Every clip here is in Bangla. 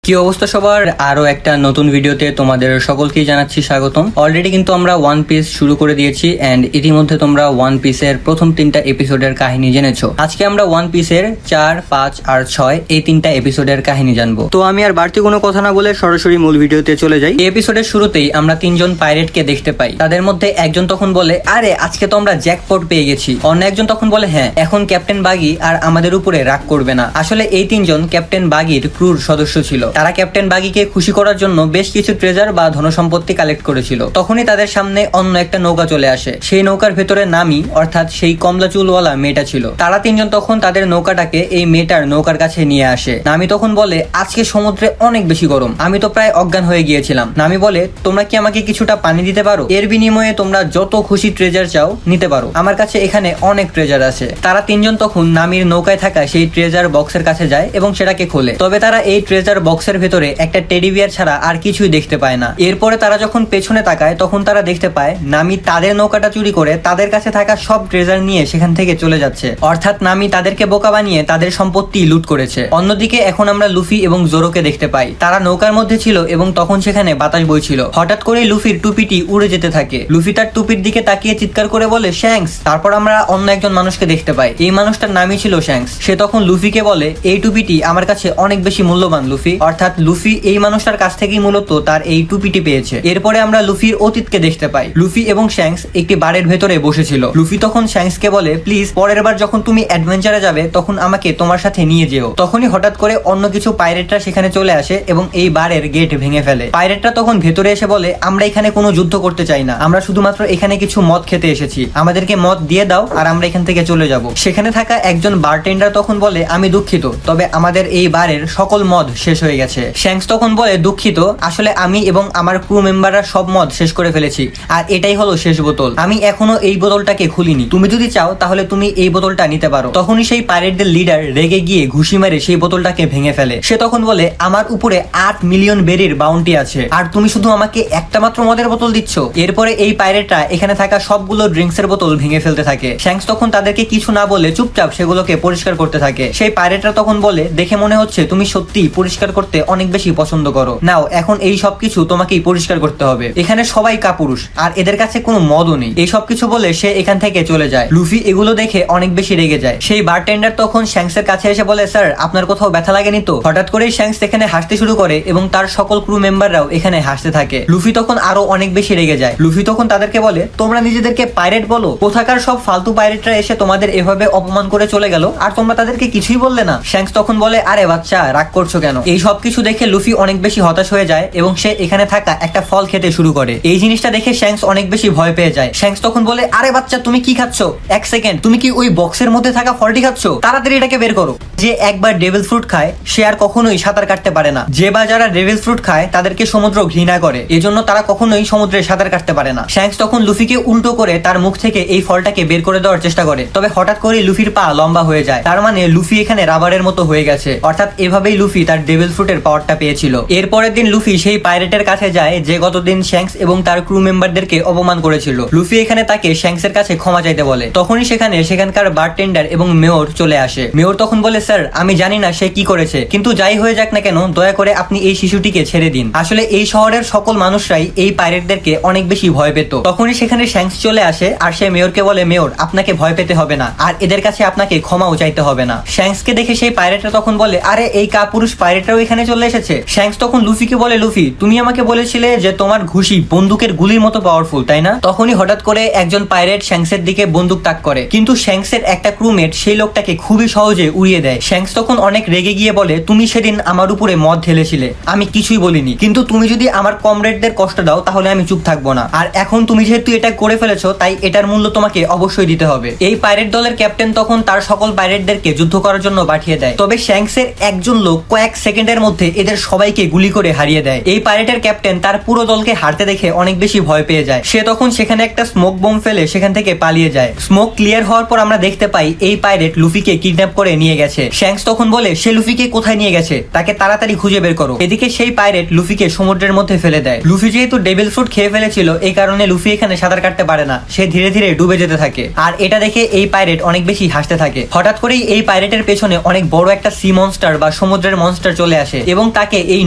কি অবস্থা সবার, আরো একটা নতুন ভিডিওতে তোমাদের সকলকেই জানাচ্ছি স্বাগতম। অলরেডি কিন্তু আমরা ওয়ান পিস শুরু করে দিয়েছি এন্ড ইতিমধ্যে তোমরা ওয়ান পিসের প্রথম 3টা এপিসোডের কাহিনী জেনেছো। আজকে আমরা ওয়ান পিসের 4, 5 আর 6 এই 3টা এপিসোডের কাহিনী জানবো। তো আমি আর বাড়তি কোনো কথা না বলে সরাসরি মূল ভিডিওতে চলে যাই। এই এপিসোডের শুরুতেই আমরা 3জন পাইরেটকে দেখতে পাই। তাদের মধ্যে একজন তখন বলে, আরে আজকে তো আমরা জ্যাকপট পেয়ে গেছি। অন্য একজন তখন বলে, হ্যাঁ এখন ক্যাপ্টেন বাগি আর আমাদের উপরে রাগ করবে না। আসলে এই 3জন ক্যাপ্টেন বাগির ক্রুর সদস্য ছিল। তারা ক্যাপ্টেন বাগিকে খুশি করার জন্য বেশ কিছু ট্রেজার বা ধনসম্পত্তি কালেক্ট করেছিল। তখনই তাদের সামনে অন্য একটা নৌকা চলে আসে। সেই নৌকার ভেতরে নামি অর্থাৎ সেই কমলা চুলওয়ালা মেয়েটা ছিল। তারা 3জন তখন তাদের নৌকাটাকে এই মেয়েটার নৌকার কাছে নিয়ে আসে। নামি তখন বলে, আজকে সমুদ্রে অনেক বেশি গরম, আমি তো প্রায় অজ্ঞান হয়ে গিয়েছিলাম। নামি বলে, তোমরা কি আমাকে কিছুটা পানি দিতে পারো? এর বিনিময়ে তোমরা যত খুশি ট্রেজার চাও নিতে পারো, আমার কাছে এখানে অনেক ট্রেজার আছে। তারা 3জন তখন নামির নৌকায় থাকা সেই ট্রেজার বক্সের কাছে যায় এবং সেটাকে খোলে। তবে তারা এই ট্রেজার বক্সের ভেতরে একটা টেডি বিয়ার ছাড়া আর কিছুই দেখতে পায় না। এরপরে তারা যখন পেছনে তাকায় তখন তারা দেখতে পায় নামি তাদের নৌকাটা চুরি করে তাদের কাছে থাকা সব ট্রেজার নিয়ে সেখান থেকে চলে যাচ্ছে। অর্থাৎ নামি তাদেরকে বোকা বানিয়ে তাদের সম্পত্তি লুট করেছে। অন্যদিকে এখন আমরা লুফি এবং জোরোকে দেখতে পাই। তারা নৌকার মধ্যে ছিল এবং তখন সেখানে বাতাস বইছিল। হঠাৎ করে লুফির টুপিটি উড়ে যেতে থাকে। লুফি তার টুপির দিকে তাকিয়ে চিৎকার করে বলে, শ্যাঙ্কস। তারপর আমরা অন্য একজন মানুষকে দেখতে পাই। এই মানুষটার নামই ছিল শ্যাঙ্কস। সে তখন লুফিকে বলে, এই টুপিটি আমার কাছে অনেক বেশি মূল্যবান লুফি। অর্থাৎ লুফি এই মানুষটার কাছ থেকেই মূলত তার এই টুপিটি পেয়েছে। এরপরে আমরা লুফির অতীতকে দেখতে পাই। লুফি এবং শ্যাঙ্কস একটি বারের ভেতরে বসেছিল। লুফি তখন শ্যাঙ্কসকে বলে, প্লিজ পরের বার যখন তুমি অ্যাডভেঞ্চারে যাবে তখন আমাকে তোমার সাথে নিয়ে যেও। তখনই হঠাৎ করে অন্য কিছু পাইরেটরা সেখানে চলে আসে এবং এই বারের গেট ভেঙে ফেলে। পাইরেটরা তখন ভেতরে এসে বলে, আমরা এখানে কোনো যুদ্ধ করতে চাই না, আমরা শুধুমাত্র এখানে কিছু মদ খেতে এসেছি, আমাদেরকে মদ দিয়ে দাও আর আমরা এখান থেকে চলে যাব। সেখানে থাকা একজন বারটেন্ডার তখন বলে, আমি দুঃখিত, তবে আমাদের এই বারের সকল মদ শেষ হয়ে গেছে। শ্যাঙ্কস তখন বলে, দুঃখিত, আসলে আমি এবং আমার ক্রু মেম্বাররা সব মদ শেষ করে ফেলেছি আর এটাই হলো শেষ বোতল, আমি এখনো এই বোতলটাকে খুলিনি, তুমি যদি চাও তাহলে তুমি এই বোতলটা নিতে পারো। তখনই সেই পাইরেটদের লিডার রেগে গিয়ে ঘুষি মেরে সেই বোতলটাকে ভেঙে ফেলে। সে তখন বলে, আমার উপরে 8 মিলিয়ন বেরির বাউন্টি আছে আর তুমি শুধু আমাকে একটা মাত্র মদের বোতল দিচ্ছ। এরপরে এই পাইরেটরা এখানে থাকা সবগুলো ড্রিঙ্কসের বোতল ভেঙে ফেলতে থাকে। শ্যাঙ্কস তখন তাদেরকে কিছু না বলে চুপচাপ সেগুলোকে পরিষ্কার করতে থাকে। সেই পাইরেটরা তখন বলে, দেখে মনে হচ্ছে তুমি সত্যি পরিষ্কার করতে অনেক বেশি পছন্দ করো, নাও এখন এই সবকিছু তোমাকেই পরিষ্কার করতে হবে। এখানে সবাই কাপুরুষ আর এদের কাছে কোনো মদও নেই। এই সবকিছু বলে সে এখান থেকে চলে যায়। লুফি এগুলো দেখে অনেক বেশি রেগে যায়। সেই বারটেন্ডার তখন শ্যাঙ্কসের কাছে এসে বলে, স্যার আপনার কোথাও ব্যথা লাগেনি তো? হঠাৎ করেই শ্যাঙ্কস এখানে হাসতে শুরু করে এবং তার সকল ক্রু মেম্বাররাও এখানে হাসতে থাকে। লুফি তখন আরো অনেক বেশি রেগে যায়। লুফি তখন তাদেরকে বলে, তোমরা নিজেদেরকে পাইরেট বলো? কোথাকার সব ফালতু পাইরেটরা এসে তোমাদের এভাবে অপমান করে চলে গেল আর তোমরা তাদেরকে কিছুই বললে না? শ্যাঙ্কস তখন বলে, আরে বাচ্চা রাগ করছো কেন? এই সব কিছু দেখে লুফি অনেক বেশি হতাশ হয়ে যায় এবং সে এখানে থাকা একটা ফল খেতে শুরু করে। এই জিনিসটা দেখে শ্যাঙ্কস অনেক বেশি ভয় পেয়ে যায়। শ্যাঙ্কস তখন বলে, আরে বাচ্চা তুমি কি খাচ্ছ? এক সেকেন্ড, তুমি কি ওই বক্সের মধ্যে থাকা ফলটি খাচ্ছ? তাড়াতাড়ি এটাকে বের করো। যে একবার ডেভিল ফ্রুট খায় সে আর কখনোই সাঁতার কাটতে পারে না। যে বা যারা ডেভিল ফ্রুট খায় তাদেরকে সমুদ্র ঘৃণা করে, এজন্য তারা কখনোই সমুদ্রে সাঁতার কাটতে পারে না। শ্যাঙ্কস তখন লুফিকে উল্টো করে তার মুখ থেকে এই ফলটাকে বের করে দেওয়ার চেষ্টা করে। তবে হঠাৎ করে লুফির পা লম্বা হয়ে যায়, তার মানে লুফি এখানে রাবারের মতো হয়ে গেছে। অর্থাৎ এভাবেই লুফি তার ডেভিল ফ্রুটের পাওয়ারটা পেয়েছিল। এরপরের দিন লুফি সেই পাইরেটের কাছে যায় যে গতদিন শ্যাঙ্কস এবং তার ক্রু মেম্বারদেরকে অপমান করেছিল। লুফি এখানে তাকে শ্যাঙ্কসের কাছে ক্ষমা চাইতে বলে। তখনই সেখানকার বারটেন্ডার এবং মেয়র চলে আসে। মেয়র তখন বলে, স্যার আমি জানি না সে কি করেছে, কিন্তু যাই হয়ে যাক না কেন দয়া করে আপনি এই শিশুটিকে ছেড়ে দিন। আসলে এই শহরের সকল মানুষরাই এই পাইরেটদেরকে অনেক বেশি ভয় পেত। তখনই সেখানে শ্যাঙ্কস চলে আসে আর সে মেয়রকে বলে, মেয়র আপনাকে ভয় পেতে হবে না আর এদের কাছে আপনাকে ক্ষমাও চাইতে হবে না। শ্যাঙ্কসকে দেখে সেই পাইরেটরা তখন বলে, আরে এই কাপুরুষ পাইরেটরাও এখানে চলে এসেছে। শ্যাঙ্কস তখন লুফিকে বলে, লুফি তুমি আমাকে বলেছিলে যে তোমার ঘুষি বন্দুকের গুলির মতো পাওয়ারফুল, তাই না? তখনই হঠাৎ করে একজন পাইরেট শ্যাঙ্কসের দিকে বন্দুক তাক করে, কিন্তু শ্যাঙ্কসের একটা ক্রুমেট সেই লোকটাকে খুবই সহজে উড়িয়ে দেয়। শ্যাঙ্কস তখন অনেক রেগে গিয়ে বলে, তুমি সেদিন আমার উপরে মদ ঢেলেছিলে, আমি কিছুই বলিনি, কিন্তু তুমি যদি আমার কমরেডদের কষ্ট দাও তাহলে আমি চুপ থাকবো না। আর এখন তুমি যেহেতু এটা করে ফেলেছো তাই এটার মূল্য তোমাকে অবশ্যই দিতে হবে। এই পাইরেট দলের ক্যাপ্টেন তখন তার সকল পাইরেটদেরকে যুদ্ধ করার জন্য পাঠিয়ে দেয়। তবে শ্যাঙ্কসের একজন লোক কয়েক সেকেন্ডের মধ্যে এদের সবাইকে গুলি করে হারিয়ে দেয়। এই পাইরেটের ক্যাপ্টেন তার পুরো দলকে হারতে দেখে অনেক বেশি ভয় পেয়ে যায়। সে তখন সেখানে একটা স্মোক বোম ফেলে সেখান থেকে পালিয়ে যায়। স্মোক ক্লিয়ার হওয়ার পর আমরা দেখতে পাই এই পাইরেট লুফিকে কিডন্যাপ করে নিয়ে গেছে। শ্যাঙ্কস তখন বলে, সে লুফিকে কোথায় নিয়ে গেছে তাকে তাড়াতাড়ি খুঁজে বের করো। এদিকে সেই পাইরেট লুফিকে সমুদ্রের মধ্যে ফেলে দেয়। লুফি যেহেতু ডেভিল ফ্রুট খেয়ে ফেলেছিল এই কারণে লুফি এখানে সাঁতার কাটতে পারে না, সে ধীরে ধীরে ডুবে যেতে থাকে। আর এটা দেখে এই পাইরেট অনেক বেশি হাসতে থাকে। হঠাৎ করেই এই পাইরেটের পেছনে অনেক বড় একটা সি মনস্টার বা সমুদ্রের মনস্টার চলে আসে এবং তাকে এই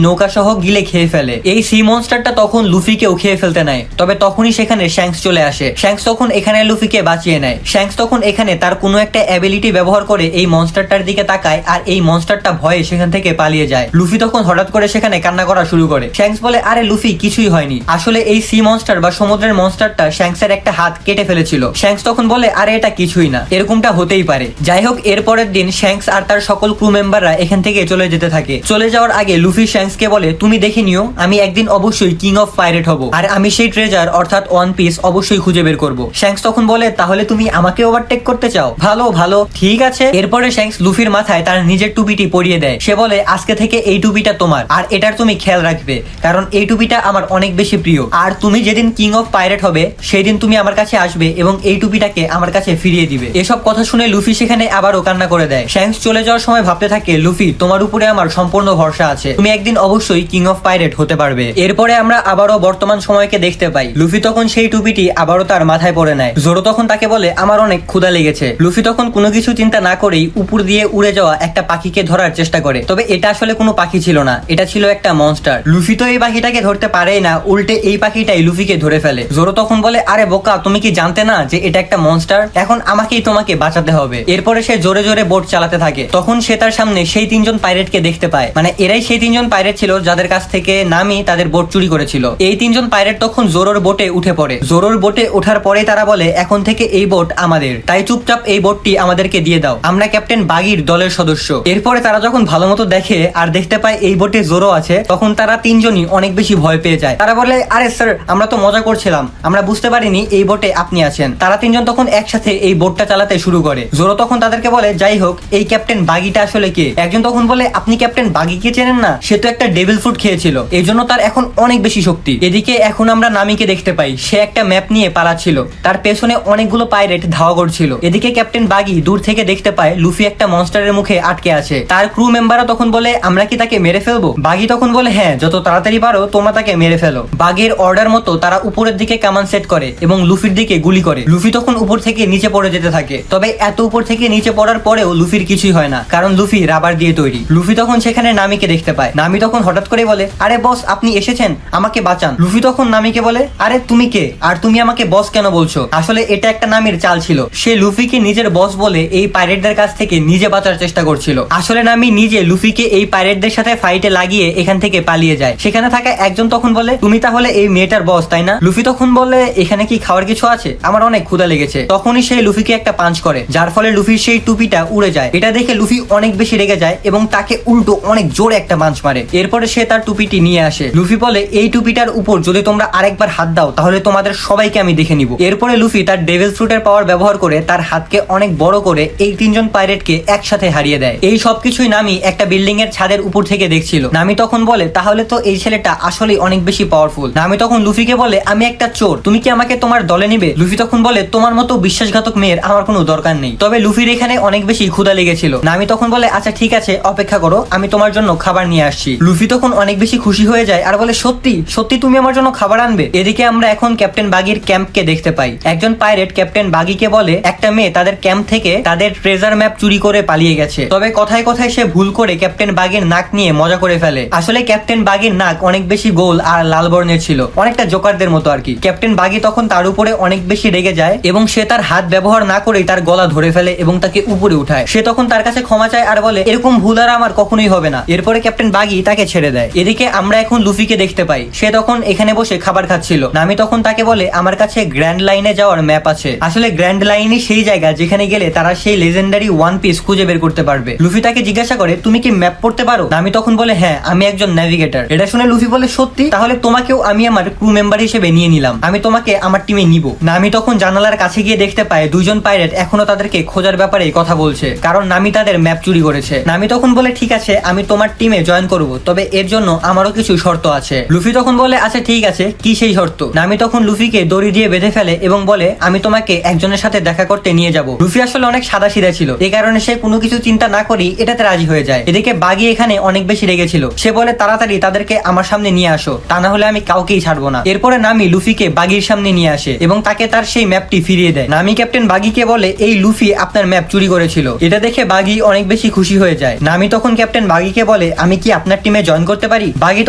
নৌকা সহ গিলে খেয়ে ফেলে। এই সি মনস্টারটা তখন লুফিকেও খেয়ে ফেলতে নেয়, তবে তখনই সেখানে শ্যাঙ্কস চলে আসে। শ্যাঙ্কস তখন এখানে লুফিকে বাঁচিয়ে নেয়। শ্যাঙ্কস তখন এখানে তার কোনো একটা অ্যাবিলিটি ব্যবহার করে এই মনস্টারটার দিকে তাকায় আর এই মনস্টারটা ভয়ে সেখান থেকে পালিয়ে যায়। লুফি তখন হঠাৎ করে সেখানে কান্না করা শুরু করে। শ্যাঙ্কস বলে, আরে লুফি কিছুই হয়নি, আসলে এই সি মনস্টার বা সমুদ্রের মনস্টারটা শ্যাঙ্কসের একটা হাত কেটে ফেলেছিল। শ্যাঙ্কস তখন বলে, আরে এটা কিছুই না, এরকমটা হতেই পারে। যাই হোক, এর পরের দিন শ্যাঙ্কস আর তার সকল ক্রু মেম্বাররা এখান থেকে চলে যেতে থাকে। চলে যাওয়ার আগে লুফি শ্যাঙ্কসকে বলে, তুমি দেখে নিও, আমি একদিন অবশ্যই কিং অফ পাইরেট হব আর আমি সেই ট্রেজার অর্থাৎ ওয়ান পিস অবশ্যই খুঁজে বের করব। শ্যাঙ্কস তখন বলে, তাহলে তুমি আমাকে ওভারটেক করতে চাও? ভালো ভালো, ঠিক আছে। এরপরে শ্যাঙ্কস লুফির মাথায় তার নিজের টুপিটি পরিয়ে দেয়। সে বলে, আজকে থেকে এই টুপিটা তোমার আর এটার তুমি খেয়াল রাখবে, কারণ এই টুপিটা আমার অনেক বেশি প্রিয়। আর তুমি যেদিন কিং অফ পাইরেট হবে সেই দিন তুমি আমার কাছে আসবে এবং এই টুপিটাকে আমার কাছে ফিরিয়ে দিবে। এসব কথা শুনে লুফি সেখানে আবারও কান্না করে দেয়। শ্যাঙ্কস চলে যাওয়ার সময় ভাবতে থাকে, লুফি তোমার উপরে আমার সম্পূর্ণ ভরসা আছে, তুমি একদিন অবশ্যই কিং অফ পাইরেট হতে পারবে। এরপরে আমরা আবারও বর্তমান সময়কে দেখতে পাই। লুফি তখন সেই টুপিটি আবারও তার মাথায় পরে নেয়। জোরো তখন তাকে বলে, আমার অনেক ক্ষুধা লেগেছে। লুফি তখন কোনো কিছু চিন্তা না করেই উপর দিয়ে উড়ে যাওয়া একটা পাখিকে ধরার চেষ্টা করে, তবে এটা আসলে কোনো পাখি ছিল না, এটা ছিল একটা মনস্টার। লুফি তো এই পাখিটাকে ধরতে পারেই না, উল্টে এই পাখিটাই লুফিকে ধরে ফেলে। জোরো তখন বলে, আরে বোকা, তুমি কি জানতে না যে এটা একটা মনস্টার? এখন আমাকেই তোমাকে বাঁচাতে হবে। এরপরে সে জোরে জোরে বোট চালাতে থাকে। তখন সে তার সামনে সেই তিনজন পাইরেটকে দেখতে পায়, মানে এরাই সেই তিনজন পাইরেট ছিল যাদের কাছ থেকে নামি তাদের বোট চুরি করেছিল। এই তিনজন পাইরেট তখন জোরোর বোটে উঠে পড়ে। জোরোর বোটে ওঠার পরে তারা বলে, এখন থেকে এই বোট আমাদের, তাই চুপচাপ এই বোটটি আমাদেরকে দিয়ে দাও, আমরা ক্যাপ্টেন বাগির দলের সদস্য। এরপরে তারা যখন ভালো মতো দেখে আর দেখতে পায় এই বোটে জোরো আছে, তখন তারা তিনজনই অনেক বেশি ভয় পেয়ে যায়। তারা বলে, আরে স্যার, আমরা তো মজা করছিলাম, আমরা বুঝতে পারিনি এই বোটে আপনি আছেন। তারা তিনজন তখন একসাথে এই বোটটা চালাতে শুরু করে। জোরো তখন তাদেরকে বলে, যাই হোক, এই ক্যাপ্টেন বাগিটা আসলে কে? একজন তখন বলে, আপনি ক্যাপ্টেন বাগিকে চেনেন না? সে তো একটা ডেভিল ফ্রুট খেয়েছিল, এই জন্য তার এখন অনেক বেশি শক্তি। এদিকে এখন আমরা নামিকে দেখতে পাই, সে একটা ম্যাপ নিয়ে পালাচ্ছিল, তার পেছনে অনেকগুলো পাইরেট ধাওয়া করছিল। এদিকে ক্যাপ্টেন বাগি দূর থেকে দেখতে পায় লুফি একটা মনস্টারের মুখে আটকে আছে। তার ক্রু মেম্বাররা তখন বলে, আমরা কি তাকে মেরে ফেলবো? বাগি তখন বলে, হ্যাঁ, যত তাড়াতাড়ি পারো তোমরা তাকে মেরে ফেলো। বাগের অর্ডার মতো তারা উপরের দিকে কামান সেট করে এবং লুফির দিকে গুলি করে। লুফি তখন উপর থেকে নিচে পড়ে যেতে থাকে, তবে এত উপর থেকে নিচে পড়ার পরেও লুফির কিছুই হয় না, কারণ লুফি রাবার দিয়ে তৈরি। লুফি তখন সেখানে নামিকে দেখতে পায়। নামি তখন হঠাৎ করে বলে, আরে বস, আপনি এসেছেন, আমাকে বাঁচান। লুফি তখন নামিকে বলে, আরে তুমি কে আর তুমি আমাকে বস কেন বলছো? আসলে এটা একটা নামির চাল ছিল, সে লুফিকে নিজের বস বলে এই পাইরেটদের কাছ থেকে নিজে বাঁচার চেষ্টা করছিল। আসলে নামি নিজে লুফিকে এই পাইরেটদের সাথে ফাইটে লাগিয়ে এখান থেকে পালিয়ে যায়। সেখানে থাকা একজন তখন বলে, তুমি তাহলে এই মেয়েটার বস, তাই না? লুফি তখন বলে, এখানে কি খাওয়ার কিছু আছে? আমার অনেক ক্ষুধা লেগেছে। তখনই সে লুফিকে একটা পাঞ্চ করে, যার ফলে লুফির সেই টুপিটা উড়ে যায়। এটা দেখে লুফি অনেক বেশি রেগে যায় এবং তাকে উল্টো অনেক জোরে একটা পাঞ্চ মারে। এরপরে সে তার টুপিটি নিয়ে আসে। লুফি বলে, এই টুপিটার উপর যদি তোমরা আরেকবার হাত দাও তাহলে তোমাদের সবাইকে আমি দেখে নিব। এরপরে লুফি তার ডেভিল ফ্রুটের পাওয়ার ব্যবহার করে তার হাতকে অনেক বড় করে এই তিনজন পাইরেটকে একসাথে হারিয়ে দেয়। এই সবকিছুই নামি একটা বিল্ডিং এর ছাদের উপর থেকে দেখছিল। নামি তখন বলে, তাহলে তো এই ছেলেটা আসলে অনেক বেশি পাওয়ারফুল। নামি তখন লুফিকে বলে, আমি একটা চোর, তুমি কি আমাকে তোমার দলে নিবে? লুফি তখন বলে, তোমার মতো বিশ্বাসঘাতক মেয়ের আমার কোনো দরকার নেই, তবে লুফির এখানে অনেক বেশি ক্ষুধা লেগেছিল। নামি তখন বলে, আচ্ছা ঠিক আছে, অপেক্ষা করো, আমি তোমার জন্য খাবার নিয়ে আসছি। লুফি তখন অনেক বেশি খুশি হয়ে যায় আর বলে, সত্যি সত্যি তুমি আমার জন্য খাবার আনবে? এদিকে আমরা এখন ক্যাপ্টেন বাগির ক্যাম্পকে দেখতে পাই। একজন পাইরেট ক্যাপ্টেন বাগিকে বলে, একটা মেয়ে তাদের ক্যাম্প থেকে তাদের ট্রেজার ম্যাপ চুরি করে পালিয়ে গেছে, তবে কথায় কথায় সে ভুল করে ক্যাপ্টেন বাগির নাক নিয়ে মজা করে ফেলে। আসলে ক্যাপ্টেন বাগির নাক অনেক বেশি গোল আর লাল বর্ণের ছিল, অনেকটা জোকারদের মতো আর কি। ক্যাপ্টেন বাগি তখন তার উপরে অনেক বেশি রেগে যায় এবং সে তার হাত ব্যবহার না করেই তার গলা ধরে ফেলে এবং তাকে উপরে উঠায়। সে তখন তার কাছে ক্ষমা চায় আর বলে, এরকম ভুল আর আমার কখনোই হবে না। এরপরে ক্যাপ্টেন বাগি তাকে ছেড়ে দেয়। এদিকে আমরা এখন লুফিকে দেখতে পাই, সে তখন এখানে বসে খাবার খাচ্ছিল। নামি তখন তাকে বলে, আমার কাছে গ্র্যান্ড লাইনে যাওয়ার ম্যাপ আছে। আসলে গ্র্যান্ড লাইনই সেই জায়গা যেখানে গেলে তারা সেই লেজেন্ডারি ওয়ান পিস খুঁজে বের করতে পারবে। লুফি তাকে জিজ্ঞাসা করে, তুমি কি ম্যাপ পড়তে পারো? নামি তখন বলে, হ্যাঁ, আমি একজন নেভিগেটর। এটা শুনে লুফি বলে, সত্যি? তাহলে তোমাকেও আমি আমার ক্রু মেম্বার হিসেবে নিয়ে নিলাম, আমি তোমাকে আমার টিমে নিব। নামি তখন জানালার কাছে গিয়ে দেখতে পায় দুইজন পাইরেট এখনো তাদেরকে খোঁজার ব্যাপারে কথা বলছে, কারণ নামি তাদের ম্যাপ চুরি করেছে। নামি তখন বলে, ঠিক আছে, আমি তোমার টিমে জয়েন করব, তবে এর জন্য আমারও কিছু শর্ত আছে। লুফি তখন বলে, আচ্ছা ঠিক আছে, কি সেই শর্ত? নামি তখন লুফিকে দড়ি দিয়ে বেঁধে ফেলে এবং বলে, আমি তোমাকে একজনের সাথে দেখা করতে নিয়ে যাব। লুফি আসলে অনেক সাদা সিধা ছিল, এই কারণে সে কোনো কিছু চিন্তা না করেই এটাতে রাজি হয়ে যায়। এদিকে বাগি এখানে অনেক বেশি রেগেছিল, সে বলে, তাড়াতাড়ি তাদেরকে আমার সামনে নিয়ে আসো, তা না হলে আমি কাউকেই ছাড়বো না। এরপরে নামি লুফিকে বাগির সামনে নিয়ে আসে এবং তাকে তার সেই ম্যাপটি ফিরিয়ে দেয়। নামি ক্যাপ্টেন বাগিকে বলে, এই লুফি আপনার ম্যাপ চুরি করেছিল। এটা দেখে বাগি অনেক বেশি খুশি হয়ে যায়। নামি তখন ক্যাপ্টেন বাগিকে বলে আমি কি আপনার টিমে জয়েন করতে পারি? বাগি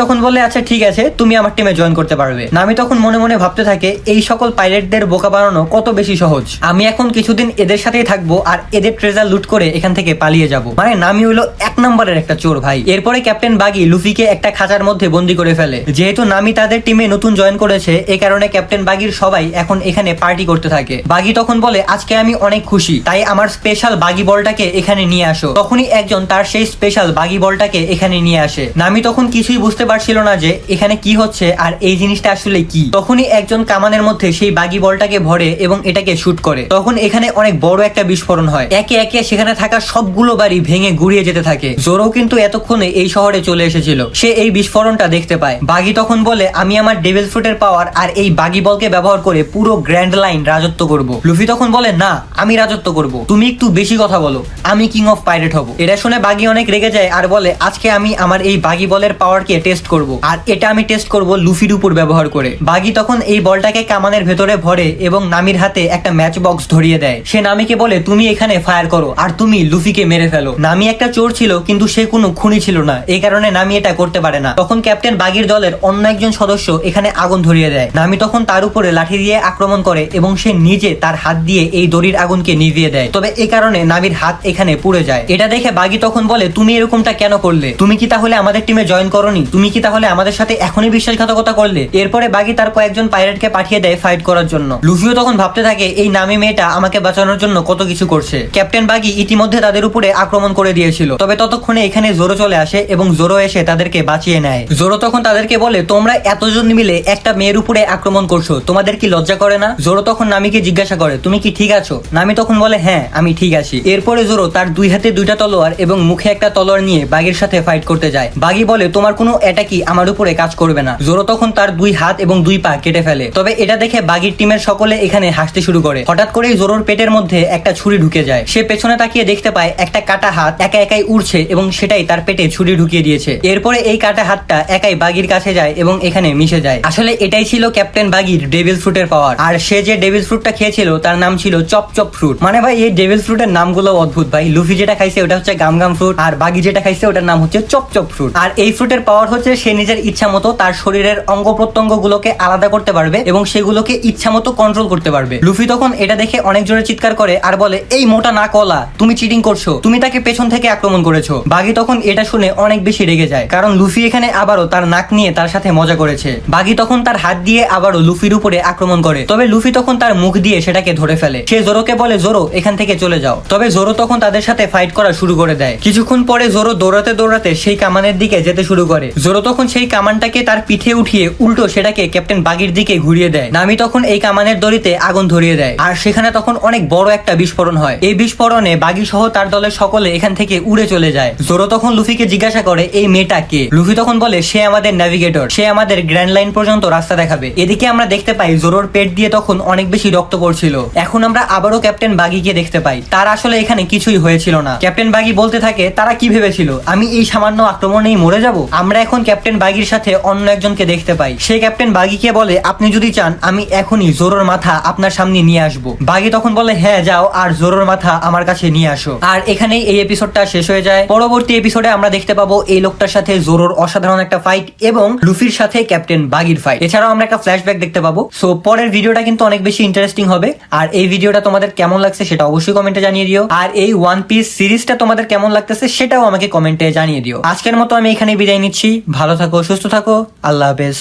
তখন বলে আচ্ছা ঠিক আছে, তুমি আমার টিমে জয়েন করতে পারবে। নামি তখন মনে মনে ভাবতে থাকে এই সকল পাইরেটদের বোকা বানানো কত বেশি সহজ। আমি এখন কিছুদিন এদের সাথেই থাকবো আর এদের ট্রেজার লুট করে এখান থেকে পালিয়ে যাব। মানে নামি হলো এক নম্বরের একটা চোর ভাই। এরপরে ক্যাপ্টেন বাগি লুফিকে একটা খাঁচার মধ্যে বন্দি করে ফেলে। যেহেতু নামি তাদের টিমে নতুন জয়েন করেছে, এই কারণে ক্যাপ্টেন বাগির সবাই এখন এখানে পার্টি করতে থাকে। বাগি তখন বলে আজকে আমি অনেক খুশি, তাই আমার স্পেশাল বাগি বলটাকে এখানে নিয়ে আসো। তখনই একজন তার সেই স্পেশাল বাগি বলটাকে এখানে নিয়ে আসে। নামি তখন কিছুই বুঝতে পারছিল না যে এখানে কি হচ্ছে আর এই জিনিসটা আসলে কি। তখনই একজন কামানের মধ্যে সেই বাগি বলটাকে ভরে এবং এটাকে শুট করে। তখন এখানে অনেক বড় একটা বিস্ফোরণ হয়। একে একে সেখানে থাকা সবগুলো বাড়ি ভেঙে গুড়িয়ে যেতে থাকে। জোরো কিন্তু এতক্ষণে এই শহরে চলে এসেছিল, সে এই বিস্ফোরণটা দেখতে পায়। বাগি তখন বলে আমি আমার ডেভিল ফ্রুটের পাওয়ার আর এই বাগি বলকে ব্যবহার করে পুরো গ্র্যান্ড লাইন রাজত্ব করব। লুফি তখন বলে না, আমি রাজত্ব করব, তুমি একটু বেশি কথা বলো, আমি কিং অফ পাইরেট হব। এটা শুনে বাগি অনেক রেগে যায় আর বলে আজকে আমি আমার এই বাগি বলের পাওয়ারকে টেস্ট করব, আর এটা আমি টেস্ট করব লুফির উপর ব্যবহার করে। বাগি তখন এই বলটাকে কামানের ভেতরে ভরে এবং নামির হাতে একটা ম্যাচ বক্স ধরিয়ে দেয়। সে নামিকে বলে তুমি এখানে ফায়ার করো আর তুমি লুফিকে মেরে ফেলো। নামি একটা চোর ছিল কিন্তু সে কোনো খুনি ছিল না, এই কারণে নামি এটা করতে পারে না। তখন ক্যাপ্টেন বাগির দলের অন্য একজন সদস্য এখানে আগুন ধরিয়ে দেয়। নামি তখন তার উপরে লাঠি দিয়ে আক্রমণ করে এবং সে নিজে তার হাত দিয়ে এই দড়ির আগুনকে নিভিয়ে দেয়। তবে এই কারণে নামির হাত এখানে পুড়ে যায়। এটা দেখে বাগি তখন বলে তুমি এরকমটা কেন করলে? তুমি কি তাহলে আমাদের টিমে জয়েন করনি? তুমি কি তাহলে আমাদের সাথে এখনই বিশ্বাসঘাতকতা করলে? এরপরে বাগি তার কয়েকজন পাইরেটকে পাঠিয়ে দেয় ফাইট করার জন্য। লুফিও তখন ভাবতে থাকে এই নামি মেয়েটা আমাকে বাঁচানোর জন্য কত কিছু করছে। ক্যাপ্টেন বাগি ইতিমধ্যে তাদের উপরে আক্রমণ করে দিয়েছিল। তবে ততক্ষণে এখানে জোরো চলে আসে এবং জোরো এসে তাদেরকে বাঁচিয়ে নেয়। জোরো তখন তাদেরকে বলে তোমরা এতজন মিলে একটা মেয়ের উপরে আক্রমণ করছো, তোমাদের কি লজ্জা করে না? জোরো তখন নামিকে জিজ্ঞাসা করে তুমি কি ঠিক আছো? নামি তখন বলে হ্যাঁ আমি ঠিক আছি। এরপরে জোরো তার দুই হাতে দুইটা তলোয়ার এবং মুখে একটা তলোয়ার নিয়ে বাগির সাথে ফাইট করতে যায়। বাগি বলে তোমার কোনো অ্যাটাকই আমার উপরে কাজ করবে না। জোরো তখন তার দুই হাত এবং দুই পা কেটে ফেলে। তবে এটা দেখে বাগির টিমের সকলে এখানে হাসতে শুরু করে। হঠাৎ করেই জোরোর পেটের মধ্যে একটা ছুরি ঢুকে যায়। সে পেছনে তাকিয়ে দেখতে পায় একটা কাটা হাত একা একাই উড়ছে এবং সেটাই তার পেটে ছুরি ঢুকিয়ে দিয়েছে। এরপরে এই কাটা হাতটা একাই বাগির কাছে যায় এবং এখানে মিশে যায়। আসলে এটাই ছিল ক্যাপ্টেন বাগির ডেভিল ফ্রুটের পাওয়ার। আর সে যে ডেভিল ফ্রুটটা খেয়েছিল তার নাম ছিল চপ চপ ফ্রুট। মানে ভাই এই ডেভিল ফ্রুটের নামগুলো অদ্ভুত ভাই। লুফি যেটা খাইছে ওটা হচ্ছে গাম গাম ফ্রুট, আর বাগি যেটা খাইছে ওটার নাম হচ্ছে চপ চপ ফ্রুট। আর এই ফ্রুটের পাওয়ার হচ্ছে সে নিজের ইচ্ছা মতো তার শরীরের অঙ্গ প্রত্যঙ্গ গুলোকে আলাদা করতে পারবে এবং সেগুলোকে ইচ্ছা মতো কন্ট্রোল করতে পারবে। লুফি তখন এটা দেখে অনেক জোরে চিৎকার করে আর বলে এই মোটা না কলা, তুমি চিটিং করছো, তুমি তাকে পেছন থেকে আক্রমণ করেছো। বাগি তখন এটা শুনে অনেক বেশি রেগে যায়, কারণ লুফি এখানে আবারও তার নাক নিয়ে তার সাথে মজা করেছে। বাগি তখন তার হাত দিয়ে আবারও লুফির উপরে আক্রমণ করে। তবে লুফি তখন তার মুখ দিয়ে সেটাকে ধরে ফেলে। সে জোরোকে বলে জোরো এখান থেকে চলে যাও। তবে জোরো তখন তাদের সাথে ফাইট করা শুরু করে দেয়। কিছুক্ষণ পরে জোরো দৌড়াতে দৌড়াতে সেই কামানের দিকে যেতে শুরু করে। জোরো তখন সেই কামানটাকে তার পিঠে উঠিয়ে উল্টো সেটাকে ক্যাপ্টেন বাগির দিকে ঘুরিয়ে দেয়। নামি তখন এই কামানের দড়িতে আগুন ধরিয়ে দেয় আর সেখানে তখন অনেক বড় একটা বিস্ফোরণ হয়। এই বিস্ফোরণে বাগি সহ তার দলের সকলে এখান থেকে উড়ে চলে যায়। জোরো তখন লুফিকে জিজ্ঞাসা করে এই মেয়েটা কে? লুফি তখন বলে সে আমাদের ন্যাভিগেটর, সে আমাদের গ্র্যান্ড লাইন পর্যন্ত রাস্তা দেখাবে। এদিকে আমরা দেখতে পাই জোরোর পেট দিয়ে তখন অনেক বেশি রক্ত পড়ছিল। এখন আমরা আবারও ক্যাপ্টেন বাগিকে দেখতে পাই, তার আসলে এখানে কিছুই হয়েছিল না। ক্যাপ্টেন বাগি বলতে থাকে তারা কি ভেবেছিল আমি এই সামান্য আক্রমণেই মরে যাব? আমরা এখন ক্যাপ্টেন বাগির সাথে অন্য একজনকে দেখতে পাই। সে ক্যাপ্টেন বাগিকে বলে আপনি যদি চান আমি এখনই জোরোর মাথা আপনার সামনে নিয়ে আসবো। বাগি তখন বলে হ্যাঁ যাও, আর জোরোর মাথা আমার কাছে নিয়ে আসো। আর এখানেই এই এপিসোডটা শেষ হয়ে যায়। পরবর্তী এপিসোডে আমরা দেখতে পাবো এই লোকটার সাথে জোরোর অসাধারণ একটা ফাইট এবং লুফির সাথে ক্যাপ্টেন বাগির ফাইট। এছাড়াও আমরা একটা ফ্ল্যাশব্যাক দেখতে পাবো। সো পরের ভিডিওটা কিন্তু অনেক বেশি ইন্টারেস্টিং হবে। আর এই ভিডিওটা তোমাদের কেমন লাগছে সেটা অবশ্যই কমেন্টে জানিয়ে দিও। আর এই ওয়ান পিস সিরিজটা তোমাদের কেমন লাগতেছে সেটাও আমাকে কমেন্টে জানিয়ে দিও। আজকের মতো আমি এখানে বিদায় নিচ্ছি। ভালো থাকো, সুস্থ থাকো, আল্লাহ হাফেজ।